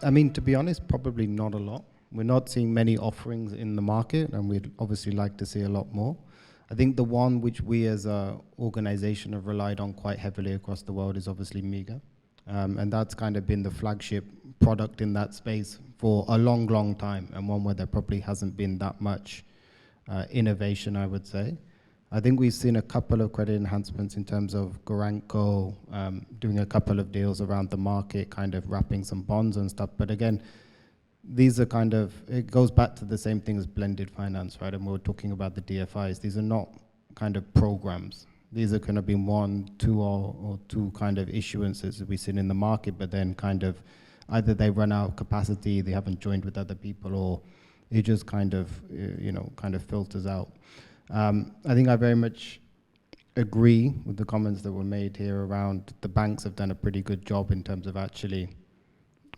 I mean, to be honest, probably not a lot. We're not seeing many offerings in the market, and we'd obviously like to see a lot more. I think the one which we as an organization have relied on quite heavily across the world is obviously Miga. And that's kind of been the flagship product in that space for a long, long time, and one where there probably hasn't been that much innovation, I would say. I think we've seen a couple of credit enhancements in terms of Garanco doing a couple of deals around the market, kind of wrapping some bonds and stuff. But again, these are kind of, it goes back to the same thing as blended finance, right? And we're talking about the DFIs. These are not kind of programs. These are going to be one, two, or two kind of issuances that we've seen in the market, but then kind of either they run out of capacity, they haven't joined with other people, or it just kind of, kind of filters out. I think I very much agree with the comments that were made here around the banks have done a pretty good job in terms of actually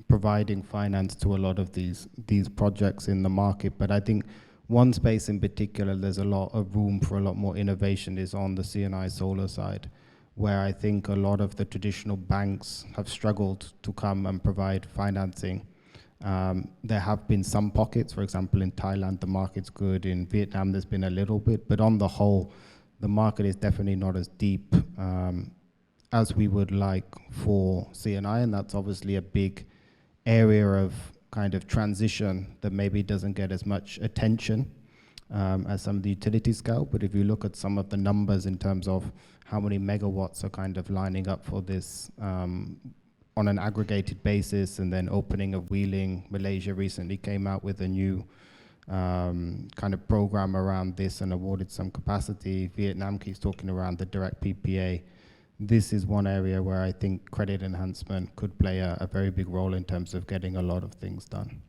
providing finance to a lot of these projects in the market. But I think one space in particular, there's a lot of room for a lot more innovation is on the C&I solar side, where I think a lot of the traditional banks have struggled to come and provide financing. There have been some pockets, for example, in Thailand, the market's good. In Vietnam, there's been a little bit, but on the whole, the market is definitely not as deep as we would like for C&I, and that's obviously a big area of kind of transition that maybe doesn't get as much attention as some of the utility scale. But if you look at some of the numbers in terms of how many megawatts are kind of lining up for this on an aggregated basis, and then opening of Wheeling, Malaysia recently came out with a new kind of program around this and awarded some capacity. Vietnam keeps talking around the direct PPA. This is one area where I think credit enhancement could play a very big role in terms of getting a lot of things done.